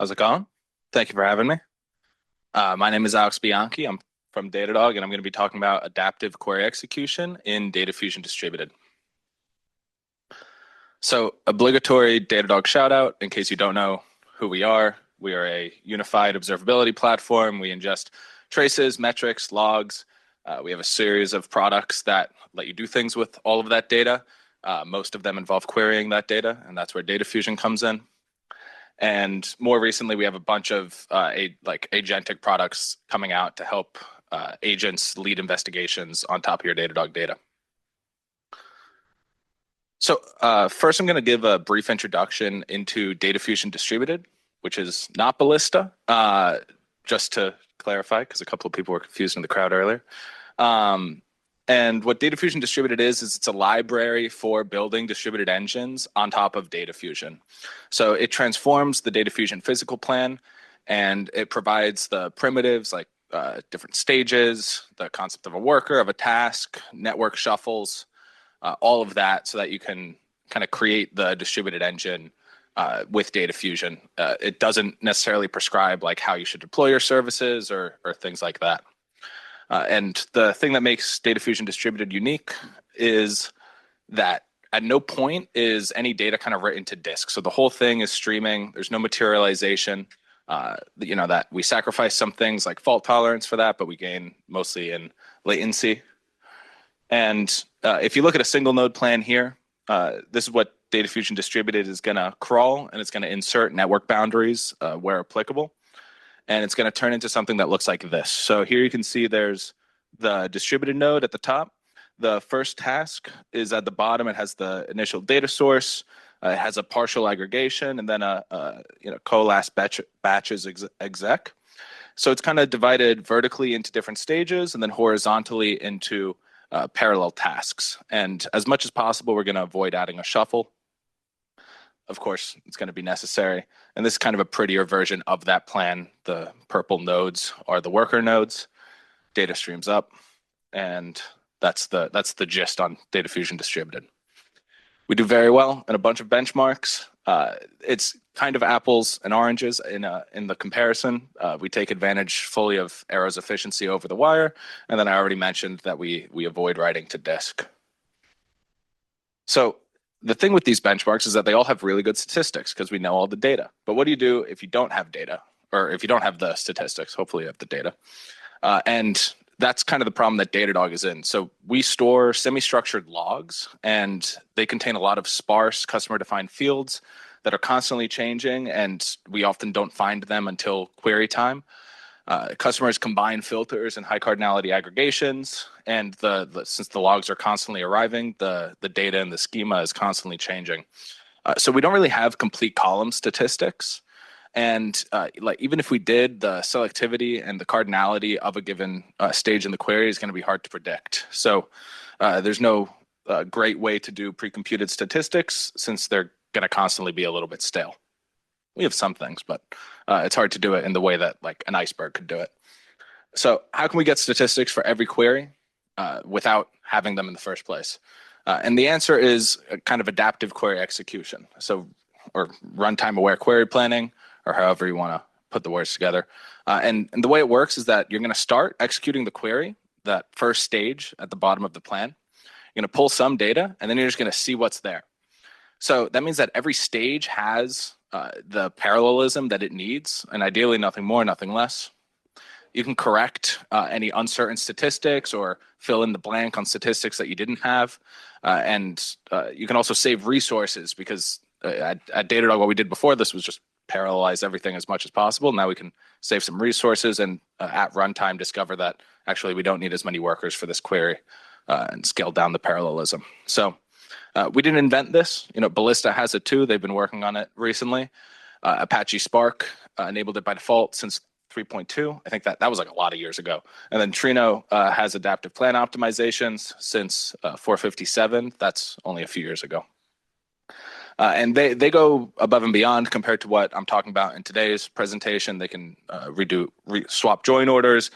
How's it going? Thank you for having me. My name is Alex Bianchi. I'm from Datadog, and I'm going to be talking about adaptive query execution in DataFusion Distributed. So, obligatory Datadog shout out in case you don't know who we are. We are a unified observability platform. We ingest traces, metrics, logs. We have a series of products that let you do things with all of that data. Most of them involve querying that data, and that's where DataFusion comes in. And more recently, we have a bunch of agentic products coming out to help agents lead investigations on top of your Datadog data. So first, I'm going to give a brief introduction into DataFusion Distributed, which is not Ballista, just to clarify, because a couple of people were confused in the crowd earlier. And what DataFusion Distributed is it's a library for building distributed engines on top of DataFusion. So it transforms the DataFusion physical plan, and it provides the primitives like different stages, the concept of a worker, of a task, network shuffles, all of that so that you can kind of create the distributed engine with DataFusion. It doesn't necessarily prescribe like how you should deploy your services or things like that. And the thing that makes DataFusion Distributed unique is that at no point is any data kind of written to disk. So the whole thing is streaming. There's no materialization. That we sacrifice some things like fault tolerance for that, but we gain mostly in latency. And if you look at a single node plan here, this is what DataFusion Distributed is going to crawl, and it's going to insert network boundaries where applicable. And it's going to turn into something that looks like this. So here you can see there's the distributed node at the top. The first task is at the bottom. It has the initial data source. It has a partial aggregation, and then a coalesce batches exec. So it's kind of divided vertically into different stages, and then horizontally into parallel tasks. And as much as possible, we're going to avoid adding a shuffle. Of course, it's going to be necessary. And this is kind of a prettier version of that plan. The purple nodes are the worker nodes. Data streams up, and that's the gist on DataFusion Distributed. We do very well in a bunch of benchmarks. It's kind of apples and oranges in the comparison. We take advantage fully of Arrow's efficiency over the wire, and then I already mentioned that we avoid writing to disk. So the thing with these benchmarks is that they all have really good statistics because we know all the data. But what do you do if you don't have data, or if you don't have the statistics? Hopefully you have the data. And that's kind of the problem that Datadog is in. So we store semi-structured logs, and they contain a lot of sparse customer-defined fields that are constantly changing, and we often don't find them until query time. Customers combine filters and high cardinality aggregations, and since the logs are constantly arriving, the data and the schema is constantly changing. So we don't really have complete column statistics, and even if we did, the selectivity and the cardinality of a given stage in the query is going to be hard to predict. So there's no great way to do pre-computed statistics since they're going to constantly be a little bit stale. We have some things, but it's hard to do it in the way that like an iceberg could do it. So how can we get statistics for every query without having them in the first place? And the answer is a kind of adaptive query execution. So, or runtime aware query planning, or however you want to put the words together. And the way it works is that you're going to start executing the query, that first stage at the bottom of the plan. You're going to pull some data, and then you're just going to see what's there. So that means that every stage has the parallelism that it needs, and ideally nothing more, nothing less. You can correct any uncertain statistics or fill in the blank on statistics that you didn't have. And you can also save resources because at Datadog, what we did before this was just parallelize everything as much as possible. Now we can save some resources and at runtime discover that actually we don't need as many workers for this query and scale down the parallelism. So we didn't invent this. Ballista has it too. They've been working on it recently. Apache Spark enabled it by default since 3.2. I think that was like a lot of years ago. And then Trino has adaptive plan optimizations since 457. That's only a few years ago. And they go above and beyond compared to what I'm talking about in today's presentation. They can swap join orders.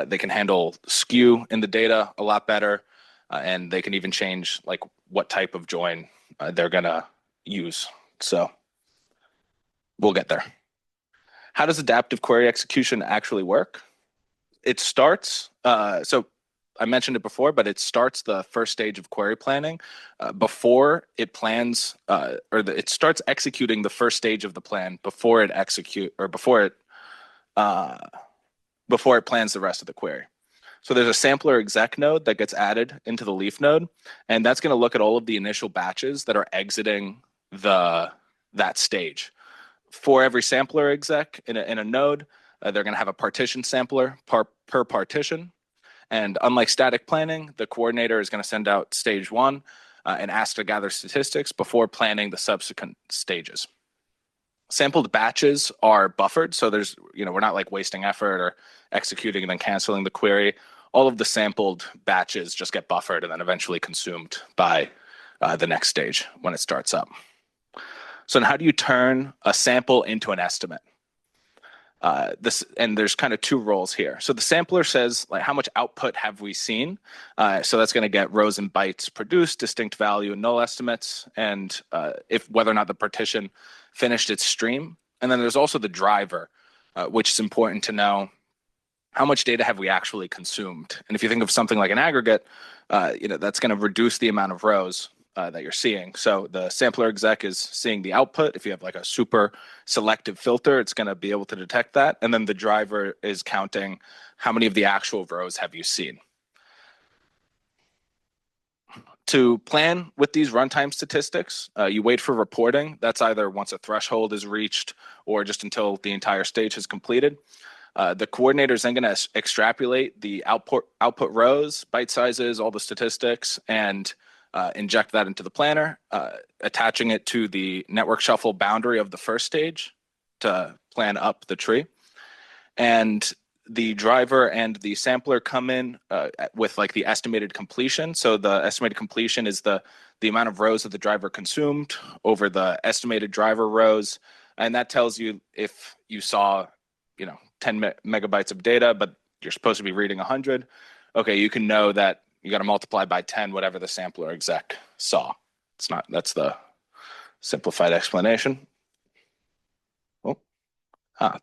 They can handle skew in the data a lot better. And they can even change like what type of join they're going to use. So we'll get there. How does adaptive query execution actually work? It starts, so I mentioned it before, but it starts the first stage of query planning before it plans, it starts executing the first stage of the plan before it uh, before it plans the rest of the query. So there's a sampler exec node that gets added into the leaf node, and that's going to look at all of the initial batches that are exiting that stage. For every sampler exec in a node, they're going to have a partition sampler per partition. And unlike static planning, the coordinator is going to send out stage one and ask to gather statistics before planning the subsequent stages. Sampled batches are buffered, so we're not like wasting effort or executing and then canceling the query. All of the sampled batches just get buffered and then eventually consumed by the next stage when it starts up. So how do you turn a sample into an estimate? And there's kind of two roles here. So the sampler says, like, how much output have we seen? So that's going to get rows and bytes produced, distinct value and null estimates, and if whether or not the partition finished its stream. And then there's also the driver, which is important to know. How much data have we actually consumed? And if you think of something like an aggregate, that's going to reduce the amount of rows that you're seeing. So the sampler exec is seeing the output. If you have like a super selective filter, it's going to be able to detect that. And then the driver is counting how many of the actual rows have you seen. To plan with these runtime statistics, you wait for reporting. That's either once a threshold is reached or just until the entire stage is completed. The coordinator is then going to extrapolate the output rows, byte sizes, all the statistics, and inject that into the planner, attaching it to the network shuffle boundary of the first stage to plan up the tree. And the driver and the sampler come in with like the estimated completion. So the estimated completion is the amount of rows that the driver consumed over the estimated driver rows. And that tells you if you saw, 10 megabytes of data, but you're supposed to be reading 100. Okay, you can know that you got to multiply by 10 whatever the sampler exec saw. That's the simplified explanation. Oh,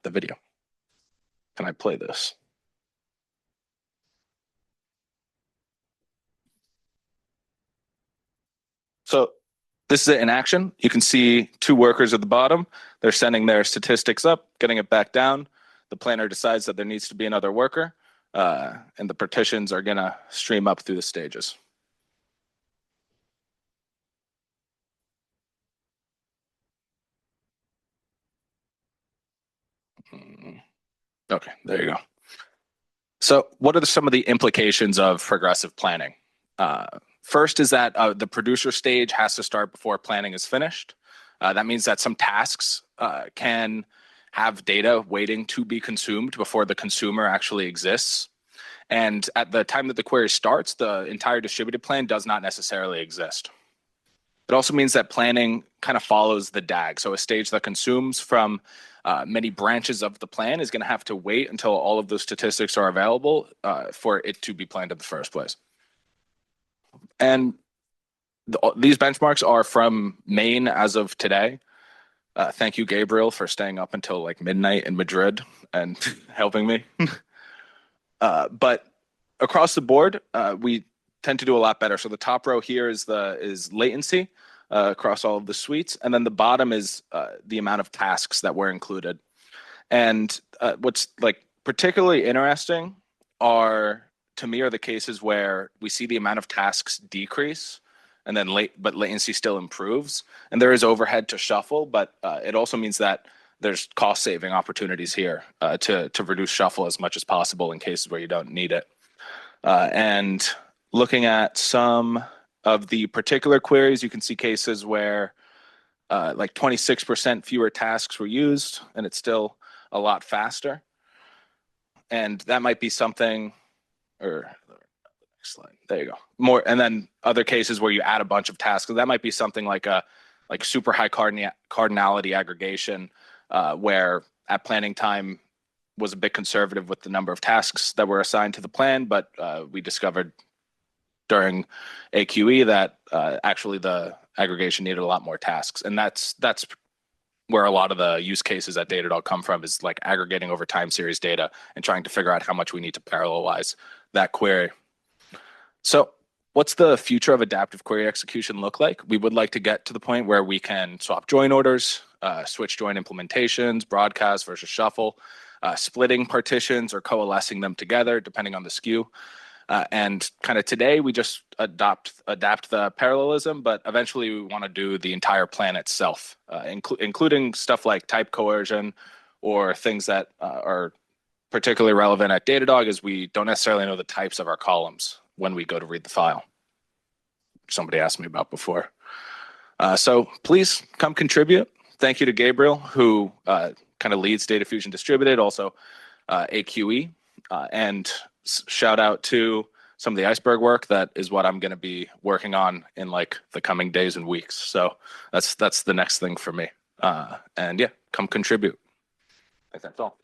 the video. Can I play this? So this is it in action. You can see two workers at the bottom. They're sending their statistics up, getting it back down. The planner decides that there needs to be another worker, and the partitions are going to stream up through the stages. Okay, there you go. So what are some of the implications of progressive planning? First is that the producer stage has to start before planning is finished. That means that some tasks can have data waiting to be consumed before the consumer actually exists. And at the time that the query starts, the entire distributed plan does not necessarily exist. It also means that planning kind of follows the DAG. So a stage that consumes from many branches of the plan is going to have to wait until all of those statistics are available for it to be planned in the first place. And these benchmarks are from Maine as of today. Thank you, Gabriel, for staying up until like midnight in Madrid and helping me. But across the board, we tend to do a lot better. So the top row here is latency across all of the suites, and then the bottom is the amount of tasks that were included. And what's like particularly interesting to me are the cases where we see the amount of tasks decrease and then but latency still improves. And there is overhead to shuffle, but it also means that there's cost saving opportunities here to reduce shuffle as much as possible in cases where you don't need it. And looking at some of the particular queries, you can see cases where like 26% fewer tasks were used, and it's still a lot faster. And that might be something, or slide, there you go. More, and then other cases where you add a bunch of tasks. So that might be something like super high cardinality aggregation, where at planning time was a bit conservative with the number of tasks that were assigned to the plan, but we discovered during AQE that actually the aggregation needed a lot more tasks, and that's where a lot of the use cases at Datadog come from, is like aggregating over time series data and trying to figure out how much we need to parallelize that query. So what's the future of adaptive query execution look like? We would like to get to the point where we can swap join orders, switch join implementations, broadcast versus shuffle, splitting partitions or coalescing them together depending on the SKU. And kind of today we just adapt the parallelism, but eventually we want to do the entire plan itself, including stuff like type coercion or things that are particularly relevant at Datadog, is we don't necessarily know the types of our columns when we go to read the file. Somebody asked me about before. So please come contribute. Thank you to Gabriel, who kind of leads DataFusion Distributed, also AQE, and shout out to some of the iceberg work. That is what I'm going to be working on in like the coming days and weeks. So that's the next thing for me. And yeah, come contribute. I think that's all.